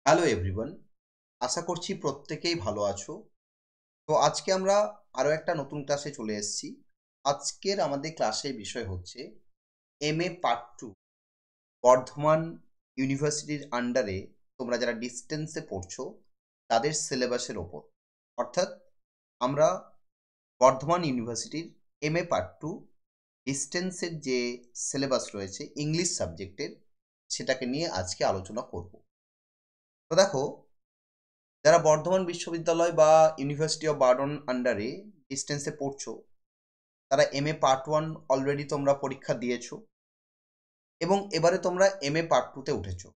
Hello everyone, আশা করছি প্রত্যেকেই ভালো আছো। তো আজকে আমরা আরও একটা নতুন ক্লাসে চলে এসেছি। আজকের আমাদের ক্লাসের বিষয় হচ্ছে এমএ পার্ট টু। বর্ধমান ইউনিভার্সিটির আন্ডারে তোমরা যারা ডিস্টেন্সে পড়ছো তাদের সিলেবাসের ওপর, অর্থাৎ আমরা বর্ধমান ইউনিভার্সিটির এমএ পার্ট টু ডিস্টেন্সের যে সিলেবাস রয়েছে ইংলিশ সাবজেক্টের, সেটাকে নিয়ে আজকে আলোচনা করব। তো দেখো, যারা বর্ধমান বিশ্ববিদ্যালয় বা ইউনিভার্সিটি অফ বার্ডন আন্ডারে ডিস্টেন্সে পড়ছো, তারা এমএ পার্ট ওয়ান অলরেডি তোমরা পরীক্ষা দিয়েছো এবং এবারে তোমরা এমএ পার্ট টুতে উঠেছো।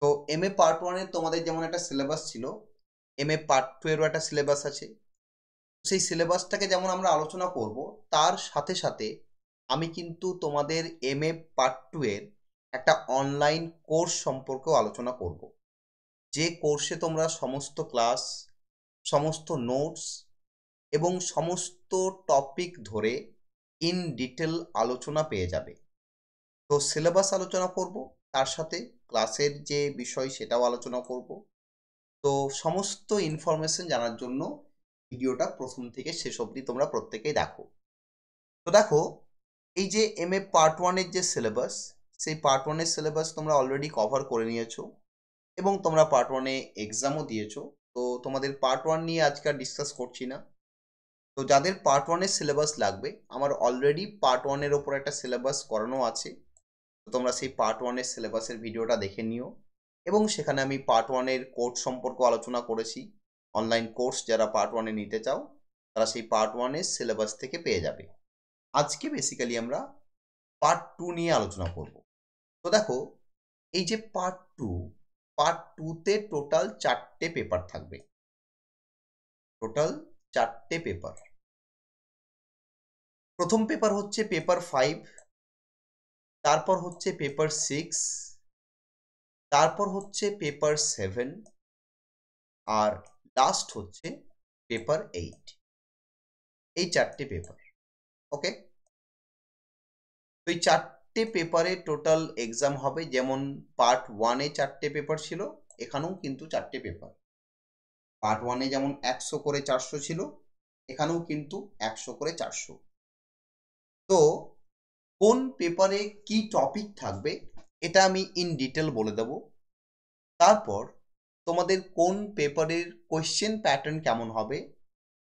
তো এমএ পার্ট ওয়ানের তোমাদের যেমন একটা সিলেবাস ছিল, এমএ পার্ট টু এরও একটা সিলেবাস আছে। সেই সিলেবাসটাকে যেমন আমরা আলোচনা করব, তার সাথে সাথে আমি কিন্তু তোমাদের এমএ পার্ট টু এর একটা অনলাইন কোর্স সম্পর্কেও আলোচনা করব, যে কোর্সে তোমরা সমস্ত ক্লাস, সমস্ত নোটস এবং সমস্ত টপিক ধরে ইন ডিটেল আলোচনা পেয়ে যাবে। তো সিলেবাস আলোচনা করব, তার সাথে ক্লাসের যে বিষয় সেটাও আলোচনা করব। তো সমস্ত ইনফরমেশন জানার জন্য ভিডিওটা প্রথম থেকে শেষ অবধি তোমরা প্রত্যেকেই দেখো। তো দেখো, এই যে এমএ পার্ট ওয়ানের যে সিলেবাস, সেই পার্ট ওয়ানের সিলেবাস তোমরা অলরেডি কভার করে নিয়েছো এবং তোমরা পার্ট ওয়ানে এক্সামও দিয়েছো। তো তোমাদের পার্ট ওয়ান নিয়ে আজকে আর ডিসকাস করছি না। তো যাদের পার্ট ওয়ানের সিলেবাস লাগবে, আমার অলরেডি পার্ট ওয়ানের ওপর একটা সিলেবাস করানো আছে। তো তোমরা সেই পার্ট ওয়ানের সিলেবাসের ভিডিওটা দেখে নিও এবং সেখানে আমি পার্ট ওয়ানের কোর্স সম্পর্কে আলোচনা করেছি। অনলাইন কোর্স যারা পার্ট ওয়ানে নিতে চাও, তারা সেই পার্ট ওয়ানের সিলেবাস থেকে পেয়ে যাবে। আজকে বেসিক্যালি আমরা পার্ট টু নিয়ে আলোচনা করব। তো দেখো, এই যে পার্ট টুতে টোটাল 4টে পেপার থাকবে। টোটাল 4টে পেপার। প্রথম পেপার হচ্ছে পেপার 5, তারপর হচ্ছে পেপার 6, তারপর হচ্ছে পেপার 7, আর লাস্ট হচ্ছে পেপার 8। এই 4টে পেপার। ওকে, তো এই 4টে পেপারে টোটাল এক্সাম হবে। যেমন পার্ট ওয়ানে 4টে পেপার ছিল, এখানেও কিন্তু 4টে পেপার। পার্ট ওয়ানে যেমন 100 করে 400 ছিল, এখানেও কিন্তু 100 করে 400। তো কোন পেপারে কি টপিক থাকবে এটা আমি ইন ডিটেল বলে দেব। তারপর তোমাদের কোন পেপারের কোয়েশ্চেন প্যাটার্ন কেমন হবে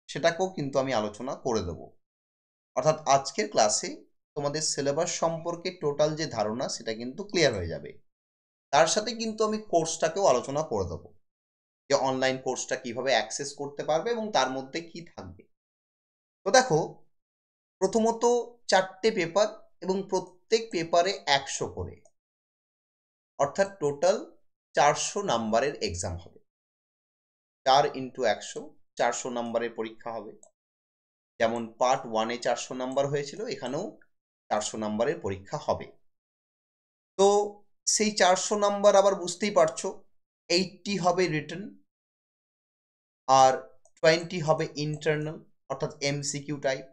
সেটাকেও কিন্তু আমি আলোচনা করে দেব। অর্থাৎ আজকের ক্লাসে তোমাদের সিলেবাস সম্পর্কে টোটাল যে ধারণা সেটা কিন্তু ক্লিয়ার হয়ে যাবে। তার সাথে কিন্তু আমি কোর্সটাকেও আলোচনা করে দেবো, যে অনলাইন কোর্সটা কিভাবে অ্যাক্সেস করতে পারবে এবং তার মধ্যে কি থাকবে। তো দেখো, প্রথমত 4টে পেপার এবং প্রত্যেক পেপারে 100 করে, অর্থাৎ টোটাল 400 নাম্বারের এক্সাম হবে। 4 ইন্টু 100, 400 নাম্বারের পরীক্ষা হবে। যেমন পার্ট ওয়ানে 400 নাম্বার হয়েছিল, এখানেও 400 নাম্বারের পরীক্ষা হবে। তো সেই 400 নাম্বার আবার বুঝতেই পারছো, 80 হবে রিটেন, আর 20 হবে ইন্টারনাল, অর্থাৎ এমসিকিউ টাইপ।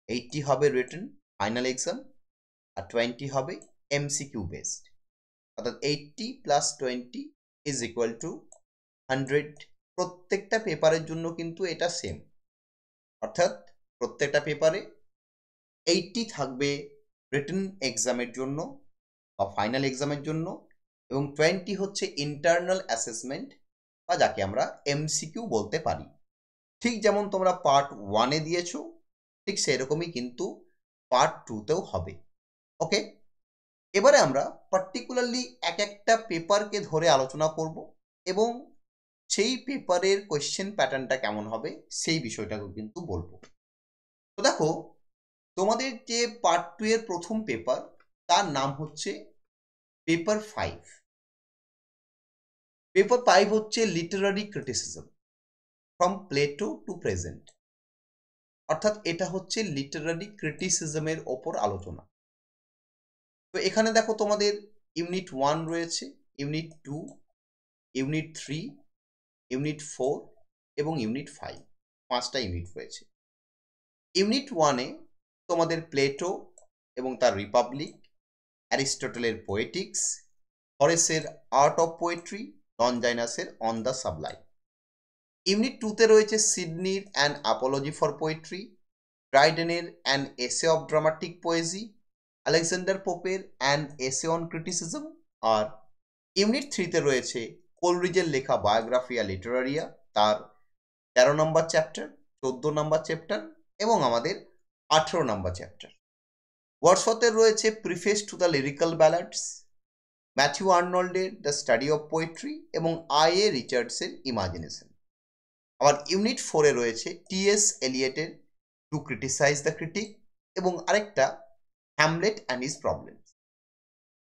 80 হবে রিটেন ফাইনাল এক্সাম, আর 20 হবে এমসিকিউ বেসড। অর্থাৎ 80 প্লাস 20 ইজ ইকুয়াল টু 100। প্রত্যেকটা পেপারের জন্য কিন্তু এটা সেম, অর্থাৎ প্রত্যেকটা পেপারে 80 থাকবে রিটেন এক্সামের জন্য বা ফাইনাল এক্সামের জন্য, এবং 20 হচ্ছে ইন্টারনাল অ্যাসেসমেন্ট বা যাকে আমরা এমসিকিউ বলতে পারি। ঠিক যেমন তোমরা পার্ট ওয়ানে দিয়েছো, ঠিক সেরকমই কিন্তু পার্ট টুতেও হবে। ওকে, এবারে আমরা পার্টিকুলারলি এক একটা পেপারকে ধরে আলোচনা করব এবং সেই পেপারের কোয়েশ্চেন প্যাটার্নটা কেমন হবে সেই বিষয়টাকেও কিন্তু বলবো। তো দেখো, তোমাদের যে পার্ট টু এর প্রথম পেপার, তার নাম হচ্ছে পেপার 5। পেপার 5 হচ্ছে literary criticism from Plato to present. অর্থাৎ এটা হচ্ছে লিটারারি ক্রিটিসিজমের ওপর আলোচনা। তো এখানে দেখো, তোমাদের ইউনিট 1 রয়েছে, ইউনিট 2, ইউনিট 3, ইউনিট 4 এবং ইউনিট 5। 5টা ইউনিট রয়েছে। ইউনিট 1-এ তোমাদের প্লেটো এবং তার রিপাবলিক, অ্যারিস্টটলের পোয়েটিক্স, হরেসের আর্ট অফ পোয়েট্রি, লনজাইনাসের অন দ্য সাবলাইম। ইউনিট 2তে রয়েছে সিডনির অ্যান অ্যাপোলজি ফর পোয়েট্রি, ড্রাইডেনের an essay of dramatic poesy, Alexander পোপের অ্যান এসে অন ক্রিটিসিজম। আর ইউনিট 3তে রয়েছে কোলরিজের লেখা বায়োগ্রাফিয়া লিটারারিয়া, তার 13 নম্বর চ্যাপ্টার, 14 নম্বর চ্যাপ্টার এবং আমাদের 18 নম্বর চ্যাপ্টার। ওয়ার্ডসওয়ার্থের রয়েছে preface to the lyrical ballads, Matthew আর্নল্ডের দ্য স্টাডি অফ পোয়েট্রি এবং আই.এ. রিচার্ডসের ইমাজিনেশন। আবার ইউনিট 4-এ রয়েছে টি.এস. এলিয়টের টু ক্রিটিসাইজ দ্য ক্রিটিক এবং আরেকটা Hamlet and his problems.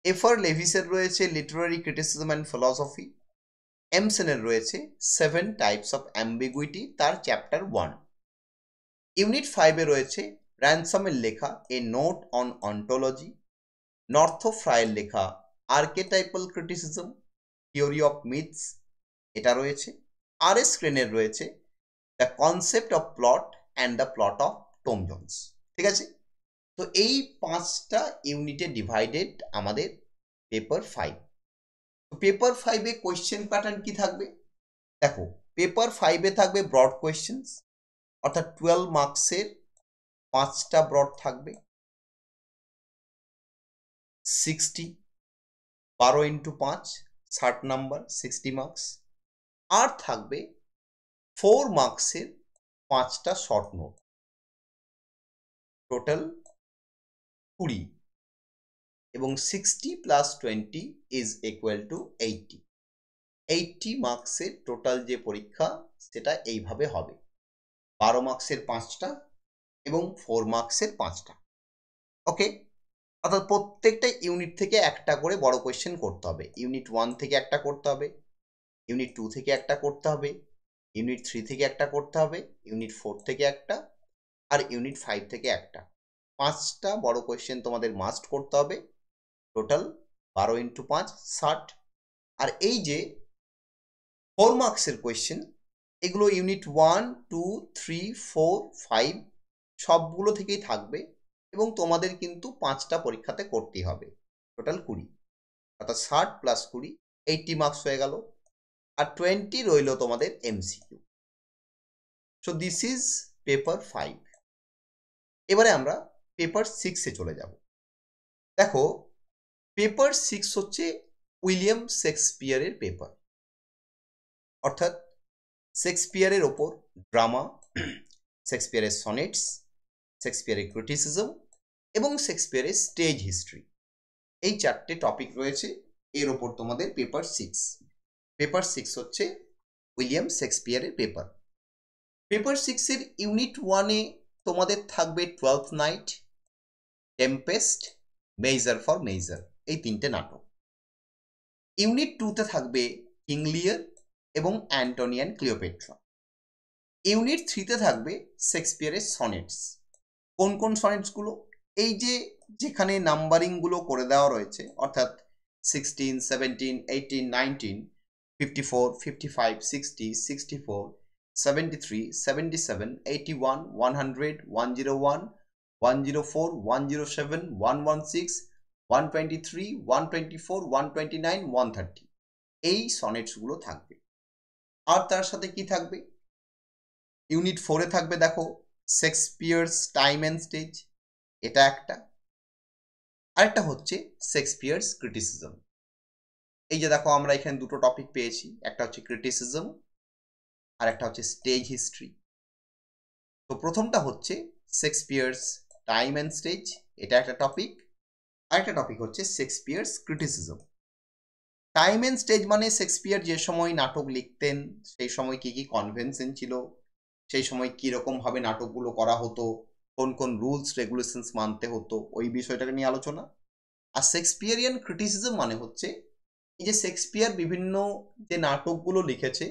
FR লেভিসের রয়েছে লিটারারি ক্রিটিসিজম অ্যান্ড ফিলসফি। এমসেনের রয়েছে 7 টাইপস অফ অ্যাম্বিগুইটি, তার চ্যাপ্টার 1। ইউনিট 5-এ রয়েছে র্যানসামের লেখা a note on ontology, North ফ্রাইয়ের লেখা archetypal criticism, theory of myths, এটা রয়েছে। আর.এস. ক্রেনের রয়েছে the concept of plot and the plot of Tom Jones. ঠিক আছে, তো এই 5টা ইউনিটে ডিভাইডেড আমাদের পেপার 5। তো পেপার 5-এ কোয়েশ্চেন প্যাটার্ন কি থাকবে? দেখো, পেপার 5-এ থাকবে ব্রড কোয়েশ্চেন্স, অর্থাৎ 12 মার্কসের 5টা ব্রড থাকবে, 60, 12 × 5 60 নাম্বার, 60 মার্কস। আর থাকবে 4 মার্কসের 5টা শর্ট নোট, টোটাল 20 এবং 60 + 20 ইজ ইকুয়াল টু 80। 80 মার্কসের টোটাল যে পরীক্ষা সেটা এইভাবে হবে, 12 মার্কসের 5টা এবং 4 মার্কসের 5টা। ওকে, অর্থাৎ প্রত্যেকটা ইউনিট থেকে একটা করে বড় কোয়েশ্চেন করতে হবে। ইউনিট 1 থেকে একটা করতে হবে, ইউনিট 2 থেকে একটা করতে হবে, ইউনিট 3 থেকে একটা করতে হবে, ইউনিট 4 থেকে একটা, আর ইউনিট 5 থেকে একটা। 5টা বড় কোয়েশ্চেন তোমাদের মাস্ট করতে হবে, টোটাল 12 × 5 60। আর এই যে 4 মার্কসের কোয়েশ্চেন, এগুলো ইউনিট 1, 2, 3, 4, 5 সবগুলো থেকেই থাকবে এবং তোমাদের কিন্তু 5টা পরীক্ষাতে করতেই হবে, টোটাল 20, অর্থাৎ 60 + 20 80 মার্কস হয়ে গেল। আর 20 রইল তোমাদের MCQ. So this is paper 5। এবারে আমরা পেপার 6-এ চলে যাব। দেখো, পেপার 6 হচ্ছে উইলিয়াম শেক্সপিয়ারের পেপার, অর্থাৎ শেক্সপিয়ারের ওপর ড্রামা, শেক্সপিয়ারের সনেটস, শেক্সপিয়ারের ক্রিটিসিজম এবং শেক্সপিয়ারের স্টেজ হিস্ট্রি, এই 4টে টপিক রয়েছে। এর ওপর তোমাদের পেপার 6। পেপার 6 হচ্ছে উইলিয়াম শেক্সপিয়ারের পেপার। পেপার 6-এর ইউনিট 1-এ তোমাদের থাকবে 12th night, Tempest, measure for measure, এই 3টে নাটক। ইউনিট 2-তে থাকবে কিং লিয়ার এবং অ্যান্টনি অ্যান্ড ক্লিওপেট্রা। ইউনিট 3-তে থাকবে শেক্সপিয়ারের সনেটস। কোন কোন সনেটসগুলো? এই যে যেখানে নাম্বারিংগুলো করে দেওয়া রয়েছে, অর্থাৎ 16, 17, 18, 19, 54, 55, 60, 64, 73, 77, 81, 100, 101, 104, 107, 116, 123, 124, 129, 130, এই সনেটসগুলো থাকবে। আর তার সাথে কি থাকবে? ইউনিট 4-এ থাকবে, দেখো, শেক্সপিয়ার্স টাইম অ্যান্ড স্টেজ, এটা একটা। আরেকটা হচ্ছে শেক্সপিয়ার্স ক্রিটিসিজম। এই যে দেখো, আমরা এখানে দুটো টপিক পেয়েছি, একটা হচ্ছে ক্রিটিসিজম আর একটা হচ্ছে স্টেজ হিস্ট্রি। তো প্রথমটা হচ্ছে শেক্সপিয়ার্স টাইম অ্যান্ড স্টেজ, এটা একটা টপিক। আরেকটা টপিক হচ্ছে Shakespeare's criticism. Time and stage মানে শেক্সপিয়ার যে সময় নাটক লিখতেন সেই সময় কি কি কনভেনশন ছিল, সেই সময় কীরকমভাবে নাটকগুলো করা হতো, কোন কোন রুলস রেগুলেশনস মানতে হতো, ওই বিষয়টাকে নিয়ে আলোচনা। আর শেক্সপিয়ারিয়ান ক্রিটিসিজম মানে হচ্ছে এই যে শেক্সপিয়ার বিভিন্ন যে নাটকগুলো লিখেছে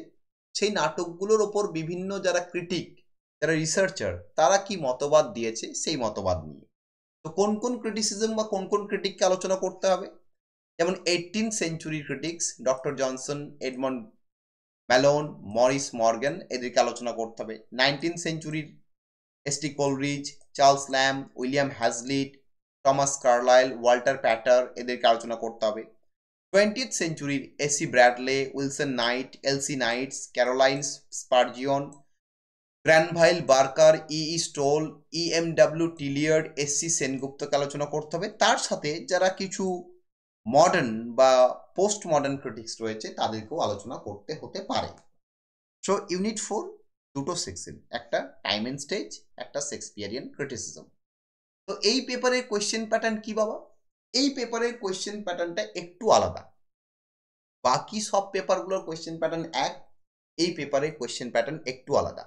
সেই নাটকগুলোর ওপর বিভিন্ন যারা ক্রিটিক, যারা রিসার্চার, তারা কি মতবাদ দিয়েছে সেই মতবাদ নিয়ে। তো কোন কোন ক্রিটিসিজম বা কোন কোন ক্রিটিককে আলোচনা করতে হবে, যেমন 18th century critics, doctor Johnson, Edmund Malone, Morris Morgan, এদেরকে আলোচনা করতে হবে। 19th সেঞ্চুরির ST. Coleridge, Charles Lamb, William Hazlitt, Thomas Carlyle, Walter Pater, এদেরকে আলোচনা করতে হবে। 20th সেঞ্চুরির AC Bradley, Wilson Knight, LC Knights, Caroline Spurgeon, Granville Barker, Stoll, EMW Tillyard, SC সেনগুপ্তকে আলোচনা করতে হবে। তার সাথে যারা কিছু মডার্ন বা পোস্ট মডার্ন ক্রিটিক্স রয়েছে তাদেরকেও আলোচনা করতে হতে পারে। সো ইউনিট 4 দুটো সেকশন, একটা টাইম এন্ড স্টেজ, একটা শেক্সপিয়ারিয়ান ক্রিটিসিজম। তো এই পেপারের কোয়েশ্চেন প্যাটার্ন কি বাবা? এই পেপারের কোয়েশ্চেন প্যাটার্নটা একটু আলাদা। বাকি সব পেপারগুলোর কোয়েশ্চেন প্যাটার্ন এক, এই পেপারের কোয়েশ্চেন প্যাটার্ন একটু আলাদা।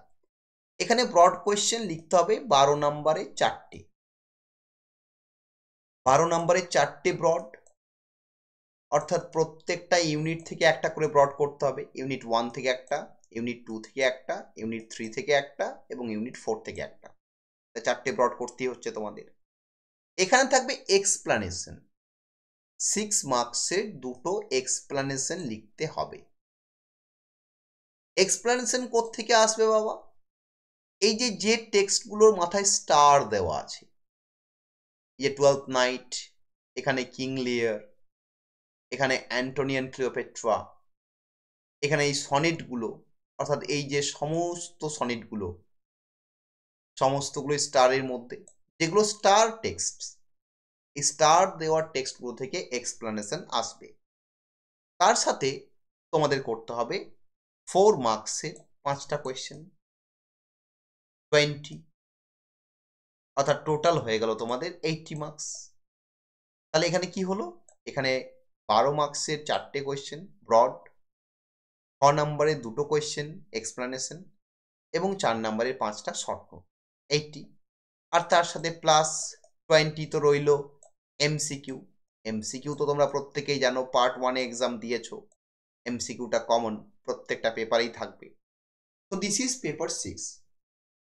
এখানে ব্রড কোয়েশ্চেন লিখতে হবে 12 নম্বরে 4টে, 12 নম্বরে 4টে ব্রড, অর্থাৎ প্রত্যেকটা ইউনিট থেকে একটা করে ব্রড করতে হবে। ইউনিট 1 থেকে একটা, ইউনিট 2 থেকে একটা, ইউনিট 3 থেকে একটা এবং ইউনিট 4 থেকে একটা। 4টে ব্রড করতেই হচ্ছে তোমাদের। এখানে থাকবে এক্সপ্লানেশন, 6 মার্কসের দুটো এক্সপ্লানেশন লিখতে হবে। এক্সপ্লানেশন কোত্থেকে আসবে বাবা? এই যে টেক্সটগুলোর মাথায় স্টার দেওয়া আছে, যে 12th নাইট, এখানে কিং লিয়ার, এখানে অ্যান্টোনিয়ান ক্লিওপেট্রা, এখানে এই সনেটগুলো, অর্থাৎ এই যে সমস্ত সনেটগুলো, সমস্তগুলো স্টারের মধ্যে, যেগুলো স্টার টেক্সট, এই স্টার দেওয়ার টেক্সটগুলো থেকে এক্সপ্লানেশন আসবে। তার সাথে তোমাদের করতে হবে 4 মার্কসের 5টা কোয়েশ্চেন, 20, অর্থাৎ টোটাল হয়ে গেল তোমাদের 80 মার্কস। তাহলে এখানে কি হলো? এখানে 12 মার্কসের 4টে কোয়েশ্চেন ব্রড, 6 নম্বরের দুটো কোয়েশ্চেন এক্সপ্লানেশন এবং 4 নম্বরের 5টা শর্ট নোট, 80। আর তার সাথে প্লাস 20 তো রইল এমসিকিউ। এমসিকিউ তো তোমরা প্রত্যেকেই জানো, পার্ট 1-এ এক্সাম দিয়েছো, এমসিকিউটা কমন, প্রত্যেকটা পেপারেই থাকবে। তো দিস ইজ পেপার 6।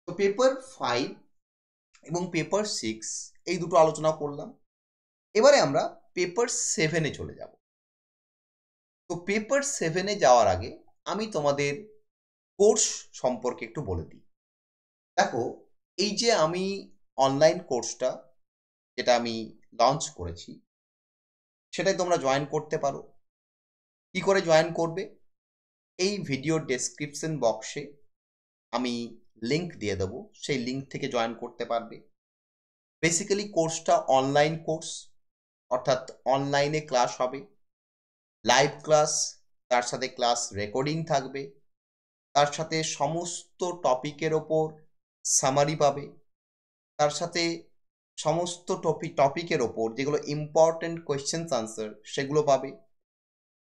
তো পেপার 5 এবং পেপার 6 এই দুটো আলোচনা করলাম। এবারে আমরা পেপার 7-এ চলে যাব। তো পেপার 7-এ যাওয়ার আগে আমি তোমাদের কোর্স সম্পর্কে একটু বলে দিই। দেখো, এই যে আমি অনলাইন কোর্সটা যেটা আমি লঞ্চ করেছি, সেটাই তোমরা জয়েন করতে পারো। কি করে জয়েন করবে? এই ভিডিও ডেসক্রিপশন বক্সে আমি লিংক দিয়ে দেবো, সেই লিংক থেকে জয়েন করতে পারবে। বেসিক্যালি কোর্সটা অনলাইন কোর্স, অর্থাৎ অনলাইনে ক্লাস হবে, লাইভ ক্লাস, তার সাথে ক্লাস রেকর্ডিং থাকবে, তার সাথে সমস্ত টপিকের ওপর সামারি পাবে, তার সাথে সমস্ত টপিকের ওপর যেগুলো ইম্পর্টেন্ট কোয়েশ্চেন্স আনসার সেগুলো পাবে,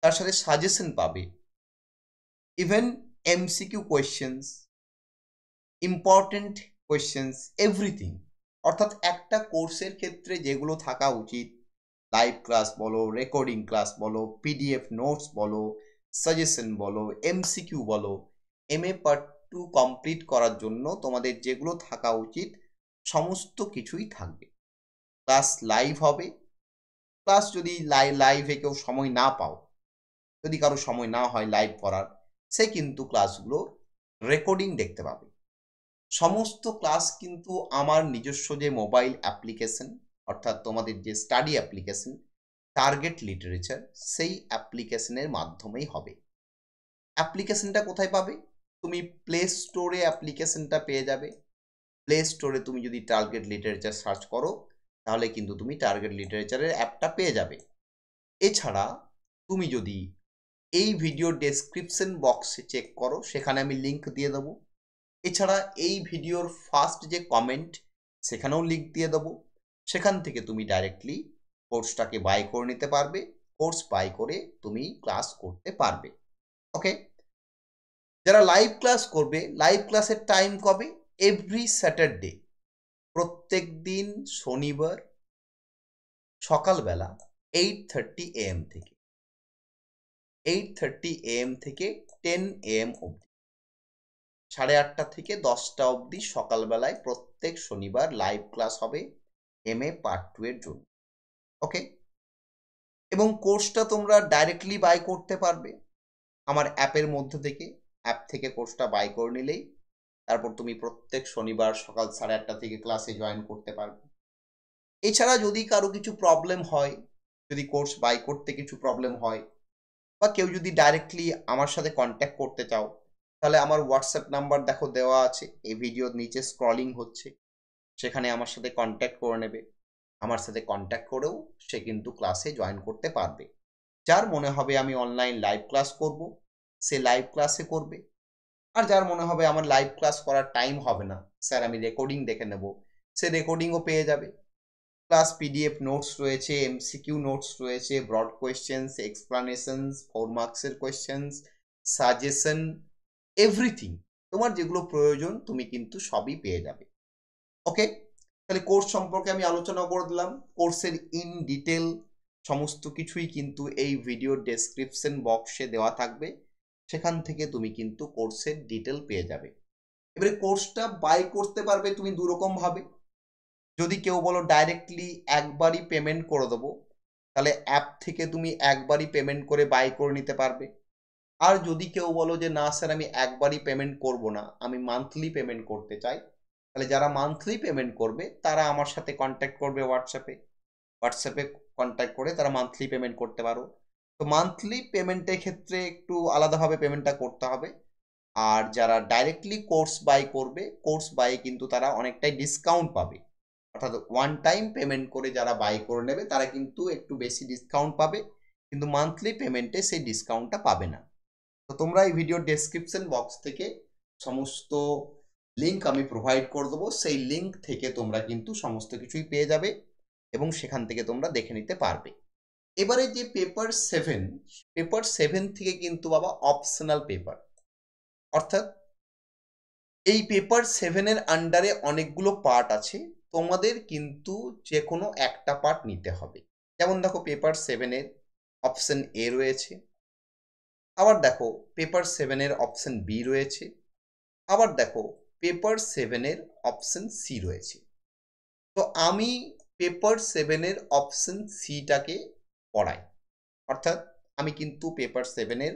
তার সাথে সাজেশন পাবে, even MCQ questions, important questions, everything. অর্থাৎ একটা কোর্সের ক্ষেত্রে যেগুলো থাকা উচিত, লাইভ ক্লাস বলো, রেকর্ডিং ক্লাস বলো, পিডিএফ নোটস বলো, সাজেশন বলো, এমসিকিউ বলো, এমএ পার্ট 2 কমপ্লিট করার জন্য তোমাদের যেগুলো থাকা উচিত সমস্ত কিছুই থাকবে। ক্লাস লাইভ হবে, ক্লাস যদি লাইভে কেউ সময় না পাও, যদি কারো সময় না হয় লাইভ করার, সে কিন্তু ক্লাসগুলো রেকর্ডিং দেখতে পাবে। সমস্ত ক্লাস কিন্তু আমার নিজস্ব যে মোবাইল অ্যাপ্লিকেশন, অর্থাৎ তোমাদের যে স্টাডি অ্যাপ্লিকেশন টার্গেট লিটারেচার, সেই অ্যাপ্লিকেশনের মাধ্যমেই হবে। অ্যাপ্লিকেশনটা কোথায় পাবে? তুমি প্লে স্টোরে অ্যাপ্লিকেশনটা পেয়ে যাবে। প্লে স্টোরে তুমি যদি টার্গেট লিটারেচার সার্চ করো, তাহলে কিন্তু তুমি টার্গেট লিটারেচারের অ্যাপটা পেয়ে যাবে। এছাড়া তুমি যদি এই ভিডিও ডেসক্রিপশন বক্সে চেক করো, সেখানে আমি লিঙ্ক দিয়ে দেবো। এছাড়া এই ভিডিওর ফার্স্ট যে কমেন্ট, সেখানেও লিঙ্ক দিয়ে দেবো। সেখান থেকে তুমি ডাইরেক্টলি কোর্সটাকে বাই করে নিতে পারবে, কোর্স বাই করে তুমি ক্লাস করতে পারবে। ওকে, যারা লাইভ ক্লাস করবে, লাইভ ক্লাসের টাইম কবে? এভরি স্যাটারডে, প্রত্যেক দিন শনিবার সকালবেলা 8:30 AM থেকে 8:30 AM থেকে 10 AM অবধি, 8:30 থেকে 10টা অবধি সকালবেলায় প্রত্যেক শনিবার লাইভ ক্লাস হবে এমএ পার্ট 2 এর জন্য। ওকে, এবং কোর্সটা তোমরা ডাইরেক্টলি বাই করতে পারবে আমার অ্যাপের মধ্যে থেকে। অ্যাপ থেকে কোর্সটা বাই করে নিলেই তারপর তুমি প্রত্যেক শনিবার সকাল 8:30 থেকে ক্লাসে জয়েন করতে পারবে। এছাড়া যদি কারো কিছু প্রবলেম হয়, যদি কোর্স বাই করতে কিছু প্রবলেম হয়, বা কেউ যদি ডাইরেক্টলি আমার সাথে কন্ট্যাক্ট করতে চাও, তাহলে আমার হোয়াটসঅ্যাপ নাম্বার দেখো দেওয়া আছে, এই ভিডিওর নিচে স্ক্রলিং হচ্ছে, সেখানে আমার সাথে কন্ট্যাক্ট করে নেবে। আমার সাথে কন্ট্যাক্ট করেও সে কিন্তু ক্লাসে জয়েন করতে পারবে। যার মনে হবে আমি অনলাইন লাইভ ক্লাস করব, সে লাইভ ক্লাসে করবে। আর যার মনে হবে আমার লাইভ ক্লাস করার টাইম হবে না, স্যার আমি রেকর্ডিং দেখে নেব, সে রেকর্ডিংও পেয়ে যাবে। প্লাস পিডিএফ নোটস রয়েছে, এমসিকিউ নোটস রয়েছে, ব্রড কোয়েশ্চেন্স, এক্সপ্লানেশনস, 4 মার্কসের কোয়েশ্চেন্স, সাজেশন, এভরিথিং তোমার যেগুলো প্রয়োজন তুমি কিন্তু সবই পেয়ে যাবে। ওকে, তাহলে কোর্স সম্পর্কে আমি আলোচনা করে দিলাম। কোর্সের ইন ডিটেল সমস্ত কিছুই কিন্তু এই ভিডিওর ডেসক্রিপশন বক্সে দেওয়া থাকবে, সেখান থেকে তুমি কিন্তু কোর্সের ডিটেল পেয়ে যাবে। এবারে কোর্সটা বাই করতে পারবে তুমি দুরকম ভাবে। যদি কেউ বলো ডাইরেক্টলি একবারই পেমেন্ট করে দেবো, তাহলে অ্যাপ থেকে তুমি একবারই পেমেন্ট করে বাই করে নিতে পারবে। আর যদি কেউ বলো যে না স্যার আমি একবারই পেমেন্ট করব না, আমি মান্থলি পেমেন্ট করতে চাই, তাহলে যারা মান্থলি পেমেন্ট করবে তারা আমার সাথে কন্ট্যাক্ট করবে হোয়াটসঅ্যাপে কন্ট্যাক্ট করে তারা মান্থলি পেমেন্ট করতে পারো। তো মান্থলি পেমেন্টের ক্ষেত্রে একটু আলাদাভাবে পেমেন্টটা করতে হবে। আর যারা ডাইরেক্টলি কোর্স বাই করবে, কোর্স বাই কিন্তু তারা অনেকটাই ডিসকাউন্ট পাবে। অর্থাৎ ওয়ান টাইম পেমেন্ট করে যারা বাই করে নেবে তারা কিন্তু একটু বেশি ডিসকাউন্ট পাবে, কিন্তু মান্থলি পেমেন্টে সেই ডিসকাউন্টটা পাবে না। তো তোমরা এই ভিডিওর ডেসক্রিপশন বক্স থেকে সমস্ত লিঙ্ক আমি প্রোভাইড করে দেবো, সেই লিঙ্ক থেকে তোমরা কিন্তু সমস্ত কিছুই পেয়ে যাবে এবং সেখান থেকে তোমরা দেখে নিতে পারবে। এবারে যে পেপার 7 থেকে কিন্তু বাবা অপশনাল পেপার, অর্থাৎ এই পেপার 7-এর আন্ডারে অনেকগুলো পার্ট আছে, তোমাদের কিন্তু যে কোনো একটা পার্ট নিতে হবে। যেমন দেখো পেপার 7-এর অপশন এ রয়েছে, আবার দেখো পেপার 7-এর অপশন বি রয়েছে, আবার দেখো পেপার 7-এর অপশন সি রয়েছে। তো আমি পেপার 7-এর অপশন সিটাকে পড়াই, অর্থাৎ আমি কিন্তু পেপার 7-এর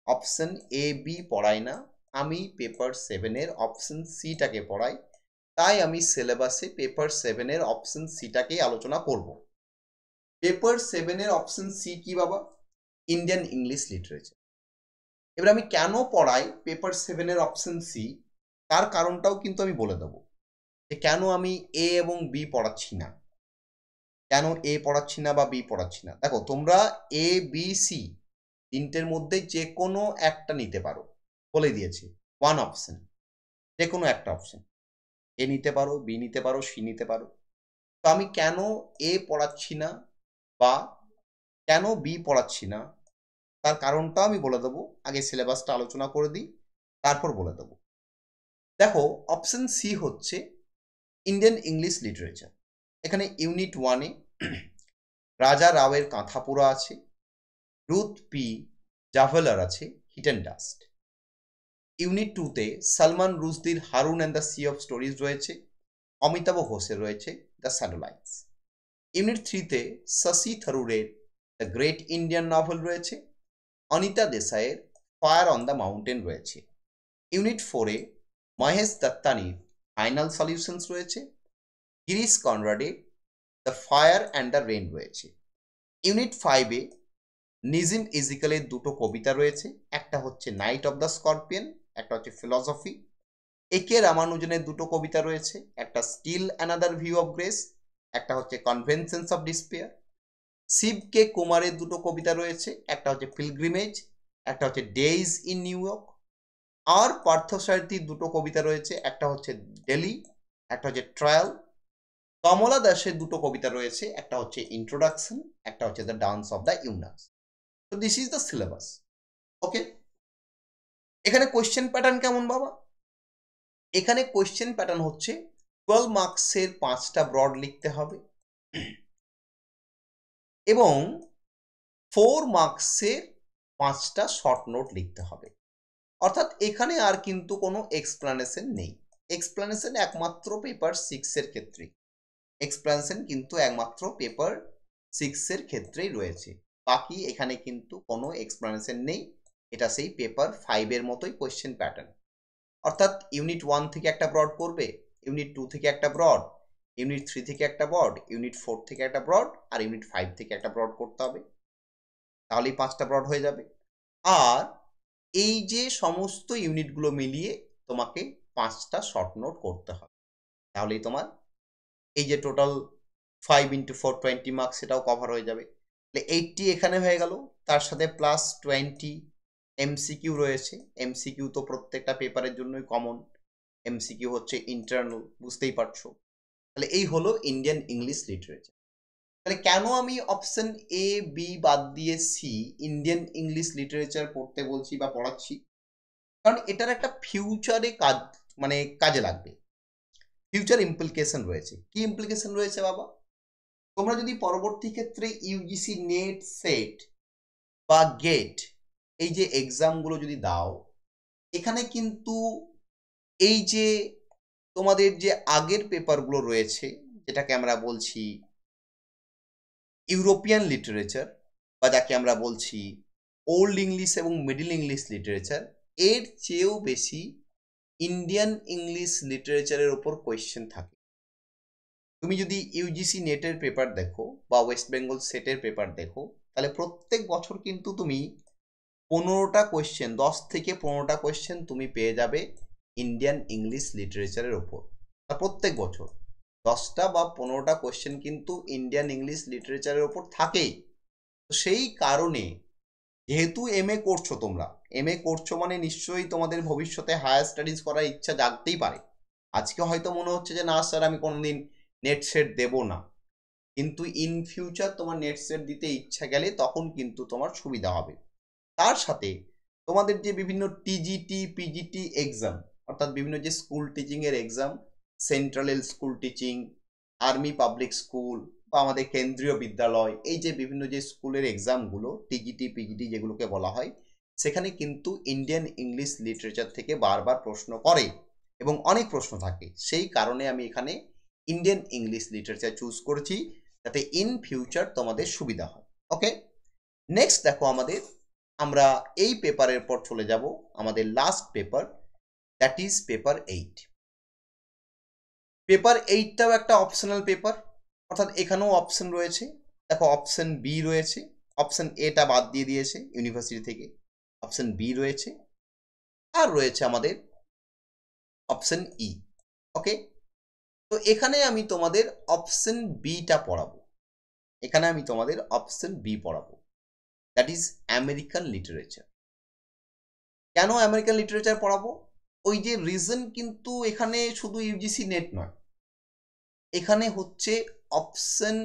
অপশন এ বি পড়াই না, আমি পেপার 7-এর অপশন সিটাকে পড়াই। তাই আমি সিলেবাসে পেপার 7-এর অপশন সিটাকেই আলোচনা করব। পেপার 7-এর অপশন সি কি বাবা? Indian English literature. এবার আমি কেন পড়াই পেপার 7-এর অপশন সি, তার কারণটাও কিন্তু আমি বলে দেবো যে কেন আমি এ এবং বি পড়াচ্ছি না, কেন এ পড়াচ্ছি না বা বি পড়াচ্ছি না। দেখো তোমরা এ বি সি তিনটের মধ্যে যে কোনো একটা নিতে পারো, বলে দিয়েছি ওয়ান অপশন, যে কোনো একটা অপশন, এ নিতে পারো, বি নিতে পারো, সি নিতে পারো। তো আমি কেন এ পড়াচ্ছি না বা কেন বি পড়াচ্ছি না, তার কারণটাও আমি বলে দেবো। আগে সিলেবাসটা আলোচনা করে দিই, তারপর বলে দেবো। দেখো অপশন সি হচ্ছে ইন্ডিয়ান ইংলিশ লিটারেচার। এখানে ইউনিট 1-এ রাজা রাওয়ের কাঁথাপুরা আছে, রুথ পি জাভেলার আছে হিট অ্যান্ড ডাস্ট। ইউনিট 2-তে সালমান রুশদির Haroun and the sea of stories রয়েছে, অমিতাভ ঘোষের রয়েছে দ্য স্যাটেলাইটস। ইউনিট 3-তে শশী থারুরের দ্য গ্রেট ইন্ডিয়ান নভেল রয়েছে, অনিতা দেশাইয়ের ফায়ার অন দ্য মাউন্টেন রয়েছে। ইউনিট 4-এ মহেশ দত্তানির ফাইনাল সলিউশনস রয়েছে, গিরিশ কনরাডের the fire and the rain রয়েছে। ইউনিট 5-এ নিজিম ইজিকালের দুটো কবিতা রয়েছে, একটা হচ্ছে নাইট অফ দ্য স্করপিয়ন, একটা হচ্ছে ফিলসফি। একে রামানুজনের দুটো কবিতা রয়েছে, একটা still another view of grace, একটা হচ্ছে conventions of despair. Shiv K কুমারের দুটো কবিতা রয়েছে, একটা হচ্ছে পিলগ্রিমেজ, একটা হচ্ছে ডেইজ ইন নিউ ইয়র্ক। আর পার্থসারথীর দুটো কবিতা রয়েছে, একটা হচ্ছে ডেলি, একটা হচ্ছে ট্রায়াল। কমলা দাসের দুটো কবিতা রয়েছে, একটা হচ্ছে ইন্ট্রোডাকশন, একটা হচ্ছে the dance of the Yunus. তো দিস ইজ দ্য সিলেবাস। ওকে, এখানে কোয়েশ্চেন প্যাটার্ন কেমন বাবা? এখানে কোয়েশ্চেন প্যাটার্ন হচ্ছে 12 মার্কসের 5টা ব্রড লিখতে হবে এবং 4 মার্কসের 5টা শর্ট নোট লিখতে হবে। অর্থাৎ এখানে আর কিন্তু কোনো এক্সপ্লানেশন নেই। এক্সপ্লানেশন একমাত্র পেপার 6-এর ক্ষেত্রেই, এক্সপ্লানেশন কিন্তু একমাত্র পেপার 6-এর ক্ষেত্রেই রয়েছে, বাকি এখানে কিন্তু কোনো এক্সপ্লানেশন নেই। এটা সেই পেপার 5-এর মতোই কোয়েশ্চেন প্যাটার্ন। অর্থাৎ ইউনিট 1 থেকে একটা ব্রড করবে, ইউনিট 2 থেকে একটা ব্রড, ইউনিট 3 থেকে একটা ব্রড, ইউনিট 4 থেকে একটা ব্রড, আর ইউনিট 5 থেকে একটা ব্রড করতে হবে, তাহলেই 5টা ব্রড হয়ে যাবে। আর এই যে সমস্ত ইউনিটগুলো মিলিয়ে তোমাকে 5টা শর্ট নোট করতে হবে, তাহলেই তোমার এই যে টোটাল 5 × 4 20 মার্কস সেটাও কভার হয়ে যাবে। তাহলে 80 এখানে হয়ে গেল, তার সাথে প্লাস 20 এমসিকিউ রয়েছে। এমসিকিউ তো প্রত্যেকটা পেপারের জন্যই কমন, এমসিকিউ হচ্ছে ইন্টারনাল, বুঝতেই পারছো। তাহলে এই হলো ইন্ডিয়ান ইংলিশ লিটারেচার। তাহলে কেন আমি অপশন এ বি বাদ দিয়ে সি ইন্ডিয়ান ইংলিশ লিটারেচার পড়তে বলছি বা পড়াচ্ছি? কারণ এটার একটা ফিউচারে কাজ, মানে কাজে লাগবে, ফিউচার ইমপ্লিকেশন রয়েছে। কি ইমপ্লিকেশন রয়েছে বাবা? তোমরা যদি পরবর্তী ক্ষেত্রে ইউজিসি নেট, সেট বা গেট এই যে এক্সামগুলো যদি দাও, এখানে কিন্তু এই যে তোমাদের যে আগের পেপারগুলো রয়েছে, যেটাকে আমরা বলছি ইউরোপিয়ান লিটারেচার বা যাকে আমরা বলছি ওল্ড ইংলিশ এবং মিডল ইংলিশ লিটারেচার, এর চেয়েও বেশি ইন্ডিয়ান ইংলিশ লিটারেচারের ওপর কোয়েশ্চেন থাকে। তুমি যদি ইউজিসি নেটের পেপার দেখো বা ওয়েস্ট বেঙ্গল সেটের পেপার দেখো, তাহলে প্রত্যেক বছর কিন্তু তুমি 15টা কোয়েশ্চেন, 10 থেকে 15টা কোয়েশ্চেন তুমি পেয়ে যাবে ইন্ডিয়ান ইংলিশ লিটারেচারের ওপর। আর প্রত্যেক বছর 10টা বা 15টা কোয়েশ্চেন কিন্তু ইন্ডিয়ান ইংলিশ লিটারেচারের ওপর থাকেই। তো সেই কারণে যেহেতু এমএ করছো, তোমরা এমএ করছো মানে নিশ্চয়ই তোমাদের ভবিষ্যতে হায়ার স্টাডিজ করার ইচ্ছা জাগতেই পারে। আজকে হয়তো মনে হচ্ছে যে না স্যার আমি কোনোদিন নেট সেট দেবো না, কিন্তু ইন ফিউচার তোমার নেট সেট দিতে ইচ্ছা গেলে তখন কিন্তু তোমার সুবিধা হবে। তার সাথে তোমাদের যে বিভিন্ন টিজিটি পিজিটি এক্সাম, অর্থাৎ বিভিন্ন যে স্কুল টিচিংয়ের exam, central school teaching, army public school বা আমাদের কেন্দ্রীয় বিদ্যালয়, এই যে বিভিন্ন যে স্কুলের এক্সামগুলো টিজিটি পিজিটি যেগুলোকে বলা হয়, সেখানে কিন্তু ইন্ডিয়ান ইংলিশ লিটারেচার থেকে বারবার প্রশ্ন করে এবং অনেক প্রশ্ন থাকে। সেই কারণে আমি এখানে ইন্ডিয়ান ইংলিশ লিটারেচার চুজ করেছি, যাতে ইন ফিউচার তোমাদের সুবিধা হয়। ওকে, নেক্সট দেখো আমরা এই পেপারের পর চলে যাব আমাদের last paper, that is paper 8। Paper 8টাও একটা অপশনাল পেপার, অর্থাৎ এখানেও অপশন রয়েছে। দেখো অপশন বি রয়েছে, অপশন এটা বাদ দিয়ে দিয়েছে ইউনিভার্সিটি থেকে, অপশন বি রয়েছে, আর রয়েছে আমাদের অপশন ই। ওকে, তো এখানে আমি তোমাদের অপশন বিটা পড়াবো, এখানে আমি তোমাদের অপশন বি পড়াবো, দ্যাট ইজ আমেরিকান লিটারেচার। কেন আমেরিকান লিটারেচার পড়াবো? ওই যে রিজন, কিন্তু এখানে শুধু ইউজিসি নেট নয়, এখানে হচ্ছে অপশন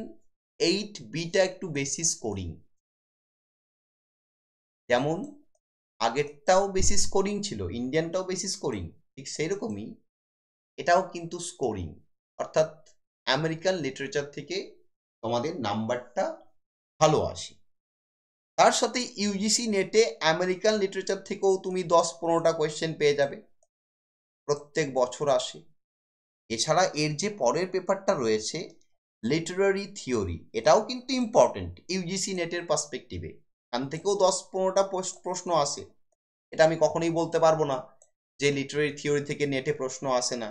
8বিটা একটু বেশি স্কোরিং। যেমন আগেরটাও বেশি স্কোরিং ছিল, ইন্ডিয়ানটাও বেশি স্কোরিং, ঠিক সেই রকমই এটাও কিন্তু স্কোরিং, অর্থাৎ আমেরিকান লিটারেচার থেকে তোমাদের নাম্বারটা ভালো আসে। তার সাথে ইউজিসি নেটে আমেরিকান লিটারেচার থেকেও তুমি 10-15টা কোয়েশ্চেন পেয়ে যাবে, প্রত্যেক বছর আসে। এছাড়া এর যে পরের পেপারটা রয়েছে লিটারারি থিওরি, এটাও কিন্তু ইম্পর্টেন্ট ইউজিসি নেটের পার্সপেক্টিভে, এখান থেকেও 10-15টা প্রশ্ন আসে। এটা আমি কখনোই বলতে পারবো না যে লিটারারি থিওরি থেকে নেটে প্রশ্ন আসে না,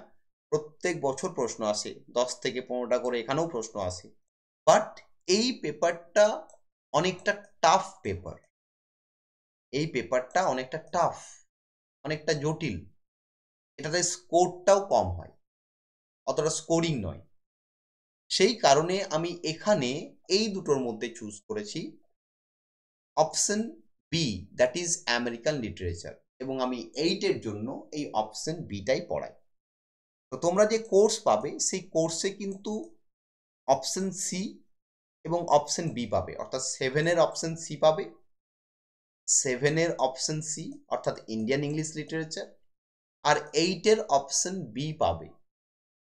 প্রত্যেক বছর প্রশ্ন আসে, 10 থেকে 15টা করে এখানেও প্রশ্ন আসে। বাট এই পেপারটা অনেকটা টাফ পেপার, এই পেপারটা অনেকটা টাফ, অনেকটা জটিল, এটাতে স্কোরটাও কম হয়, অতটা স্কোরিং নয়। সেই কারণে আমি এখানে এই দুটোর মধ্যে চুজ করেছি option B, that is American literature, এবং আমি 8-এর জন্য এই অপশন বিটাই পড়াই। তো তোমরা যে কোর্স পাবে সেই কোর্সে কিন্তু অপশন সি এবং অপশন বি পাবে, অর্থাৎ 7-এর অপশন সি পাবে, 7-এর অপশন সি অর্থাৎ ইন্ডিয়ান ইংলিশ লিটারেচার, আর 8-এর অপশন বি পাবে।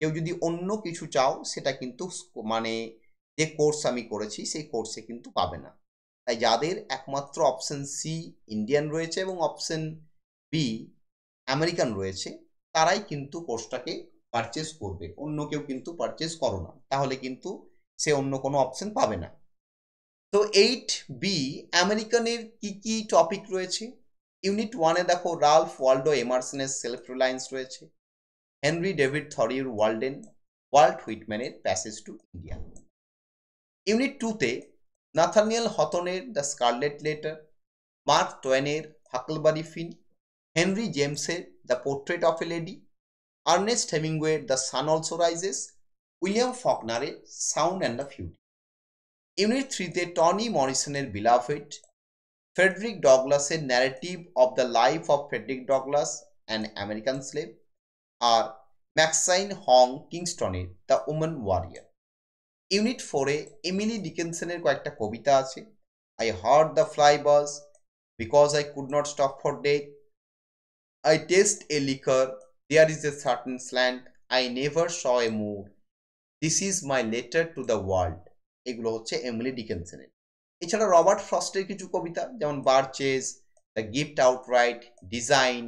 কেউ যদি অন্য কিছু চাও সেটা কিন্তু মানে যে কোর্স আমি করেছি সেই কোর্সে কিন্তু পাবে না। তাই যাদের একমাত্র অপশন সি ইন্ডিয়ান রয়েছে এবং অপশন বি আমেরিকান রয়েছে, তারাই কিন্তু কোর্সটাকে পারচেস করবে, অন্য কেউ কিন্তু পারচেস করো না, তাহলে কিন্তু সে অন্য কোনো অপশন পাবে না। তো 8বি আমেরিকানের কি কি টপিক রয়েছে? ইউনিট 1-এ দেখো রালফ ওয়ালডো এমারসনের সেলফ রিলায়েন্স রয়েছে, হেনরি ডেভিড থরির ওয়ালডেন, ওয়াল্ট হুইটম্যানের প্যাসেজ টু ইন্ডিয়া। ইউনিট 2-তে নাথানিয়েল হথনের দ্য স্কারলেট লেটার, মার্ক টোয়েনের হাকলবারি ফিন, হেনরি জেমসের the portrait of a lady, Ernest হেমিংওয়ের the sun also rises, William ফকনারের sound and the fury. Unit 3-তে Toni মরিসনের beloved, Frederick ডগলাসের narrative of the life of Frederick Douglass and American slave, আর Maxine Hong কিংস্টনের the women warrior. Unit 4-এ Emily ডিকেনসনের কয়েকটা কবিতা আছে। I heard the fly buzz because I could not stop for death, I taste a liquor, there is a certain slant, I never saw a moor, this is my letter to the world. এগুলো হচ্ছে Emily ডিকেনসনের। এছাড়া Robert ফ্রস্টের কিছু কবিতা, যেমন birches, the gift outright, design,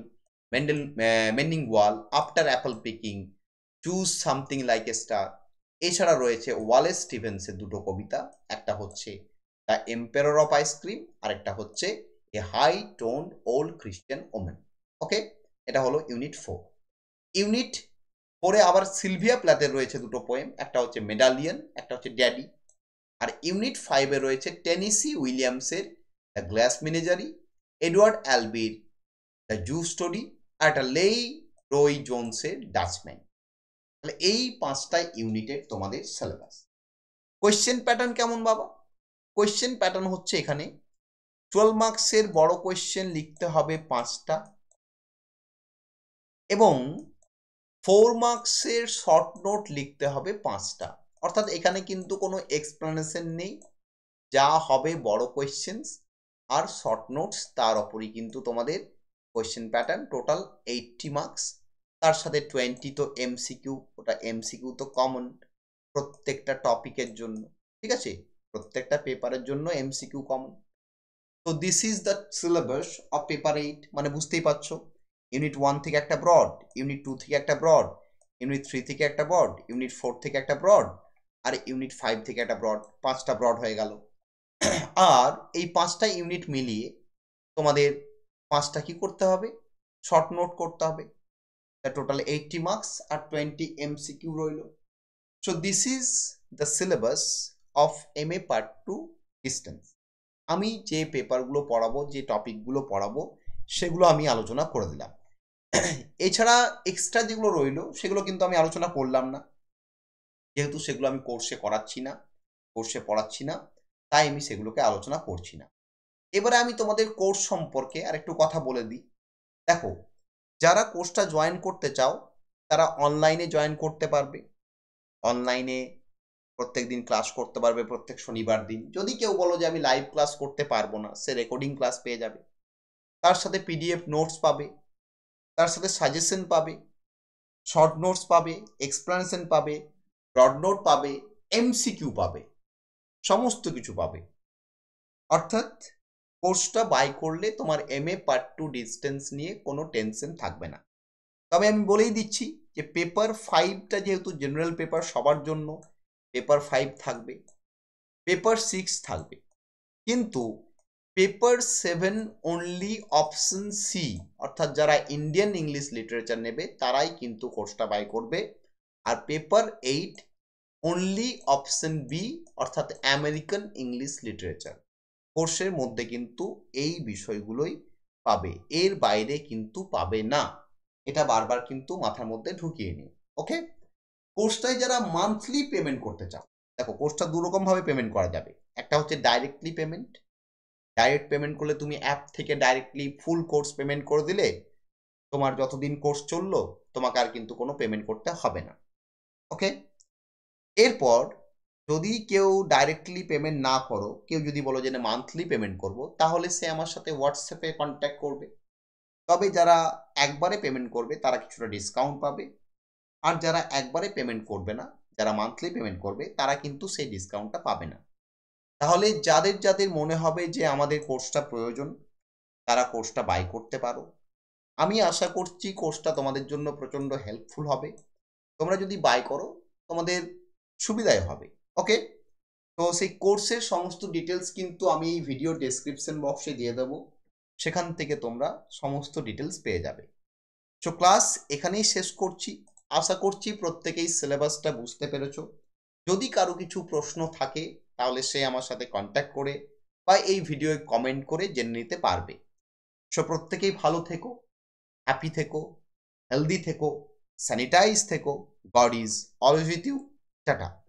mending wall, after apple picking, choose something like a star. এছাড়া রয়েছে Wallace স্টিভেন্সের দুটো কবিতা, একটা হচ্ছে দ্য এম্পায়ার অফ আইসক্রিম, আর একটা হচ্ছে a high toned old Christian women. Okay, এটা হলো ইউনিট 4। ইউনিট 4-এ আবার সিলভিয়া প্ল্যাথের রয়েছে দুটো পোয়েম, একটা হচ্ছে মেডালিয়ন, একটা হচ্ছে ড্যাডি। আর ইউনিট 5-এ রয়েছে টেনেসি উইলিয়ামসের দ্য গ্লাস মেনেজারি, এডওয়ার্ড অ্যালবির দ্য জু স্টোরি, আর একটা লেই রয় জোনসের ডাচম্যান। তাহলে এই 5টা ইউনিটের তোমাদের সিলেবাস। কোয়েশ্চেন প্যাটার্ন কেমন বাবা? কোয়েশ্চেন প্যাটার্ন হচ্ছে এখানে 12 মার্কসের বড় কোয়েশ্চেন লিখতে হবে 5টা, এবং 4 মার্কসের শর্ট নোট লিখতে হবে 5টা। অর্থাৎ এখানে কিন্তু কোনো এক্সপ্লেনেশন নেই, যা হবে বড় কোয়েশ্চেন্স আর শর্ট নোটস, তার ওপরই কিন্তু তোমাদের কোয়েশ্চেন প্যাটার্ন। টোটাল 80 মার্কস, তার সাথে 20 তো এমসিকিউ, ওটা এমসিকিউ তো কমন প্রত্যেকটা টপিকের জন্য, ঠিক আছে, প্রত্যেকটা পেপারের জন্য এমসিকিউ কমন। তো this is the syllabus of paper 8। মানে বুঝতেই পারছো, ইউনিট 1 থেকে একটা ব্রড, ইউনিট 2 থেকে একটা ব্রড, ইউনিট 3 থেকে একটা ব্রড, ইউনিট 4 থেকে একটা ব্রড, আর ইউনিট 5 থেকে একটা ব্রড, 5টা ব্রড হয়ে গেল। আর এই 5টা ইউনিট মিলিয়ে তোমাদের 5টা কি করতে হবে? শর্ট নোট করতে হবে। টোটাল 80 মার্কস আর 20 এমসিকিউ রইল। So this is the syllabus of MA part 2 distance. আমি যে পেপারগুলো পড়াবো, যে টপিকগুলো পড়াবো, সেগুলো আমি আলোচনা করে দিলাম। এছাড়া এক্সট্রা যেগুলো রইল সেগুলো কিন্তু আমি আলোচনা করলাম না, যেহেতু সেগুলো আমি কোর্সে করাচ্ছি না, কোর্সে পড়াচ্ছি না, তাই আমি সেগুলোকে আলোচনা করছি না। এবারে আমি তোমাদের কোর্স সম্পর্কে আর একটু কথা বলে দিই। দেখো, যারা কোর্সটা জয়েন করতে চাও তারা অনলাইনে জয়েন করতে পারবে। অনলাইনে প্রত্যেক দিন ক্লাস করতে পারবে, প্রত্যেক শনিবার দিন। যদি কেউ বলো যে আমি লাইভ ক্লাস করতে পারবো না, সে রেকর্ডিং ক্লাস পেয়ে যাবে, তার সাথে পিডিএফ নোটস পাবে, তার সাথে সাজেশন পাবে, শর্ট নোটস পাবে, এক্সপ্লেনেশন পাবে, ব্রড নোট পাবে, এমসিকিউ পাবে, সমস্ত কিছু পাবে। অর্থাৎ কোর্সটা বাই করলে তোমার এমএ পার্ট 2 ডিস্টেন্স নিয়ে কোনো টেনশন থাকবে না। তবে আমি বলেই দিচ্ছি যে পেপার 5টা যেহেতু জেনারেল পেপার, সবার জন্য পেপার 5 থাকবে, পেপার 6 থাকবে, কিন্তু পেপার 7 অনলি অপশন সি, অর্থাৎ যারা ইন্ডিয়ান ইংলিশ লিটারেচার নেবে তারাই কিন্তু কোর্সটা বাই করবে। আর পেপার 8 অনলি অপশন বি, অর্থাৎ আমেরিকান ইংলিশ লিটারেচার। কোর্সের মধ্যে কিন্তু এই বিষয়গুলোই পাবে, এর বাইরে কিন্তু পাবে না। এটা বারবার কিন্তু মাথার মধ্যে ঢুকিয়ে নিও। ওকে, কোর্সটায় যারা মান্থলি পেমেন্ট করতে চাও, দেখো কোর্সটা দুরকম ভাবে পেমেন্ট করা যাবে। একটা হচ্ছে ডাইরেক্টলি পেমেন্ট। ডাইরেক্ট পেমেন্ট করলে তুমি অ্যাপ থেকে ডাইরেক্টলি ফুল কোর্স পেমেন্ট করে দিলে, তোমার যতদিন কোর্স চললো তোমাকে আর কিন্তু কোনো পেমেন্ট করতে হবে না। ওকে, এরপর যদি কেউ ডাইরেক্টলি পেমেন্ট না করো, কেউ যদি বলো যে না মান্থলি পেমেন্ট করব, তাহলে সে আমার সাথে হোয়াটসঅ্যাপে কন্ট্যাক্ট করবে। তবে যারা একবারে পেমেন্ট করবে তারা কিছুটা ডিসকাউন্ট পাবে, আর যারা একবারে পেমেন্ট করবে না, যারা মান্থলি পেমেন্ট করবে, তারা কিন্তু সেই ডিসকাউন্টটা পাবে না। তাহলে যাদের যাদের মনে হবে যে আমাদের কোর্সটা প্রয়োজন, তারা কোর্সটা বাই করতে পারো। আমি আশা করছি কোর্সটা তোমাদের জন্য প্রচণ্ড হেল্পফুল হবে। তোমরা যদি বাই করো তোমাদের সুবিধাই হবে। ওকে, তো সেই কোর্সের সমস্ত ডিটেলস কিন্তু আমি এই ভিডিও ডেসক্রিপশন বক্সে দিয়ে দেবো, সেখান থেকে তোমরা সমস্ত ডিটেলস পেয়ে যাবে। সো ক্লাস এখানেই শেষ করছি। আশা করছি প্রত্যেকেই সিলেবাসটা বুঝতে পেরেছো। যদি কারো কিছু প্রশ্ন থাকে তাহলে সে আমার সাথে কন্ট্যাক্ট করে বা এই ভিডিওয় কমেন্ট করে জেনে নিতে পারবে। সো প্রত্যেকেই ভালো থেকো, হ্যাপি থেকো, হেলদি থেকো, স্যানিটাইজ থেকো। God is always with you. Tata.